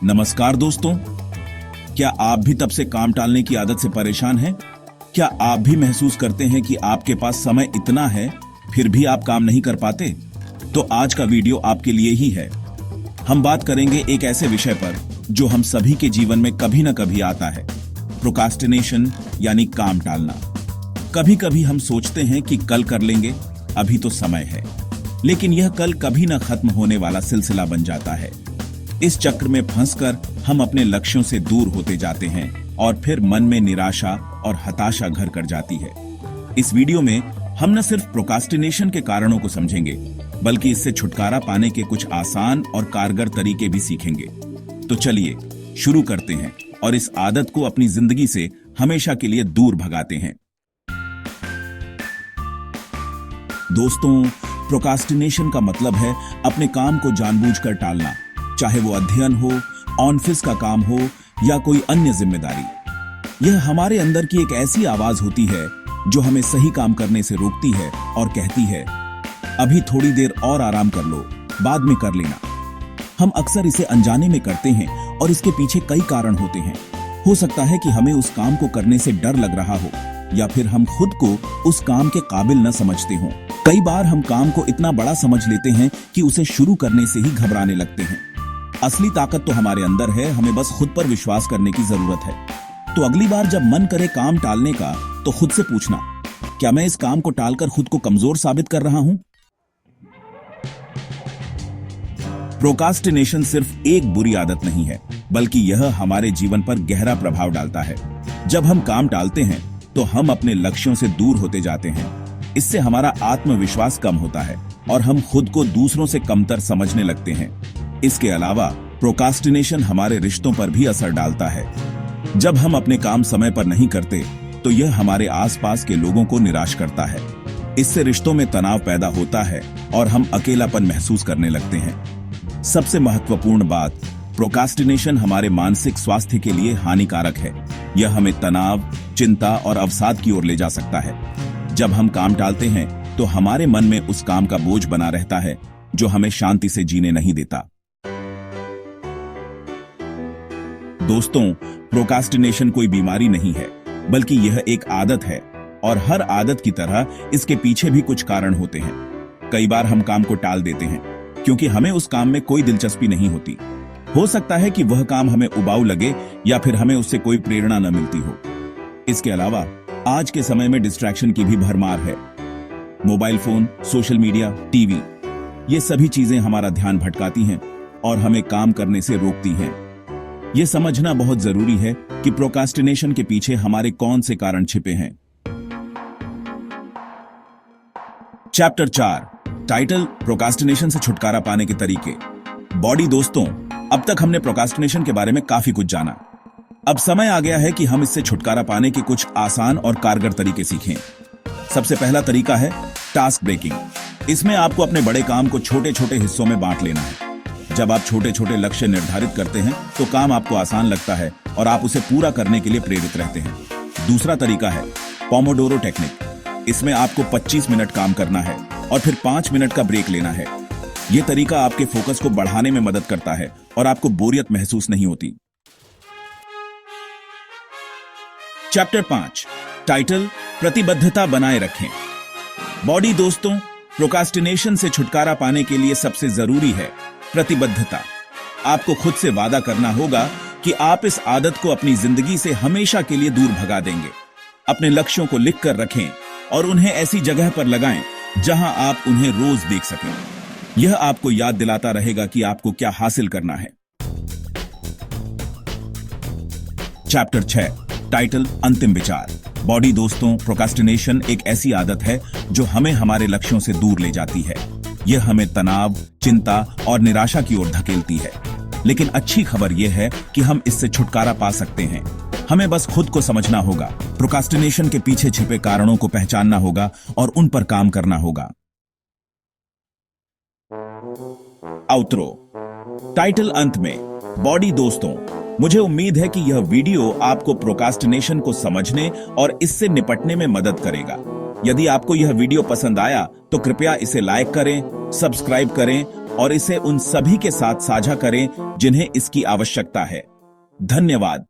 नमस्कार दोस्तों, क्या आप भी तब से काम टालने की आदत से परेशान हैं? क्या आप भी महसूस करते हैं कि आपके पास समय इतना है फिर भी आप काम नहीं कर पाते? तो आज का वीडियो आपके लिए ही है। हम बात करेंगे एक ऐसे विषय पर जो हम सभी के जीवन में कभी न कभी आता है, प्रोक्रास्टिनेशन यानी काम टालना। कभी कभी हम सोचते हैं कि कल कर लेंगे, अभी तो समय है, लेकिन यह कल कभी न खत्म होने वाला सिलसिला बन जाता है। इस चक्र में फंसकर हम अपने लक्ष्यों से दूर होते जाते हैं और फिर मन में निराशा और हताशा घर कर जाती है। इस वीडियो में हम न सिर्फ प्रोक्रास्टिनेशन के कारणों को समझेंगे, बल्कि इससे छुटकारा पाने के कुछ आसान और कारगर तरीके भी सीखेंगे। तो चलिए शुरू करते हैं और इस आदत को अपनी जिंदगी से हमेशा के लिए दूर भगाते हैं। दोस्तों, प्रोक्रास्टिनेशन का मतलब है अपने काम को जानबूझकर टालना, चाहे वो अध्ययन हो, ऑफिस का काम हो या कोई अन्य जिम्मेदारी। यह हमारे अंदर की एक ऐसी आवाज होती है जो हमें सही काम करने से रोकती है और कहती है, अभी थोड़ी देर और आराम कर लो, बाद में कर लेना। हम अक्सर इसे अनजाने में करते हैं और इसके पीछे कई कारण होते हैं। हो सकता है कि हमें उस काम को करने से डर लग रहा हो, या फिर हम खुद को उस काम के काबिल न समझते हों। कई बार हम काम को इतना बड़ा समझ लेते हैं कि उसे शुरू करने से ही घबराने लगते हैं। असली ताकत तो हमारे अंदर है, हमें बस खुद पर विश्वास करने की जरूरत है। तो अगली बार जब मन करे काम टालने का, तो खुद से पूछना, क्या मैं इस काम को टालकर खुद को कमजोर साबित कर रहा हूं? प्रोक्रास्टिनेशन सिर्फ एक बुरी आदत नहीं है, बल्कि यह हमारे जीवन पर गहरा प्रभाव डालता है। जब हम काम टालते हैं तो हम अपने लक्ष्यों से दूर होते जाते हैं। इससे हमारा आत्मविश्वास कम होता है और हम खुद को दूसरों से कमतर समझने लगते हैं। इसके अलावा प्रोक्रास्टिनेशन हमारे रिश्तों पर भी असर डालता है। जब हम अपने काम समय पर नहीं करते तो यह हमारे आसपास के लोगों को निराश करता है। इससे रिश्तों में तनाव पैदा होता है और हम अकेलापन महसूस करने लगते हैं। सबसे महत्वपूर्ण बात, प्रोक्रास्टिनेशन हमारे मानसिक स्वास्थ्य के लिए हानिकारक है। यह हमें तनाव, चिंता और अवसाद की ओर ले जा सकता है। जब हम काम टालते हैं तो हमारे मन में उस काम का बोझ बना रहता है जो हमें शांति से जीने नहीं देता। दोस्तों, प्रोक्रास्टिनेशन कोई बीमारी नहीं है, बल्कि यह एक आदत है, और हर आदत की तरह इसके पीछे भी कुछ कारण होते हैं। कई बार हम काम को टाल देते हैं क्योंकि हमें उस काम में कोई दिलचस्पी नहीं होती। हो सकता है कि वह काम हमें उबाऊ लगे या फिर हमें उससे कोई प्रेरणा न मिलती हो। इसके अलावा आज के समय में डिस्ट्रैक्शन की भी भरमार है। Mobile phone, social media, TV, ये सभी चीजें हमारा ध्यान भटकाती हैं और हमें काम करने से रोकती हैं। यह समझना बहुत जरूरी है कि प्रोक्रास्टिनेशन के पीछे हमारे कौन से कारण छिपे हैं। चैप्टर 4, टाइटल, प्रोक्रास्टिनेशन से छुटकारा पाने के तरीके। बॉडी दोस्तों, अब तक हमने प्रोक्रास्टिनेशन के बारे में काफी कुछ जाना। अब समय आ गया है कि हम इससे छुटकारा पाने के कुछ आसान और कारगर तरीके सीखें। सबसे पहला तरीका है टास्क ब्रेकिंग। इसमें आपको अपने बड़े काम को छोटे छोटे हिस्सों में बांट लेना है। जब आप छोटे छोटे लक्ष्य निर्धारित करते हैं तो काम आपको आसान लगता है और आप उसे पूरा करने के लिए प्रेरित रहते हैं। दूसरा तरीका है पोमोडोरो टेक्निक। इसमें आपको 25 मिनट काम करना है और फिर 5 मिनट का ब्रेक लेना है। यह तरीका आपके फोकस को बढ़ाने में मदद करता है और आपको बोरियत महसूस नहीं होती। चैप्टर 5, टाइटल, प्रतिबद्धता बनाए रखें। बॉडी दोस्तों, प्रोक्रास्टिनेशन से छुटकारा पाने के लिए सबसे जरूरी है प्रतिबद्धता। आपको खुद से वादा करना होगा कि आप इस आदत को अपनी जिंदगी से हमेशा के लिए दूर भगा देंगे। अपने लक्ष्यों को लिख कर रखें और उन्हें ऐसी जगह पर लगाएं जहां आप उन्हें रोज देख सकें। यह आपको याद दिलाता रहेगा कि आपको क्या हासिल करना है। चैप्टर 6, टाइटल, अंतिम विचार। बॉडी दोस्तों, प्रोक्रास्टिनेशन एक ऐसी आदत है जो हमें हमारे लक्ष्यों से दूर ले जाती है। यह हमें तनाव, चिंता और निराशा की ओर धकेलती है। लेकिन अच्छी खबर यह है कि हम इससे छुटकारा पा सकते हैं। हमें बस खुद को समझना होगा, प्रोक्रास्टिनेशन के पीछे छिपे कारणों को पहचानना होगा और उन पर काम करना होगा। आउटरो, टाइटल, अंत में। बॉडी दोस्तों, मुझे उम्मीद है कि यह वीडियो आपको प्रोक्रास्टिनेशन को समझने और इससे निपटने में मदद करेगा। यदि आपको यह वीडियो पसंद आया तो कृपया इसे लाइक करें, सब्सक्राइब करें और इसे उन सभी के साथ साझा करें जिन्हें इसकी आवश्यकता है। धन्यवाद।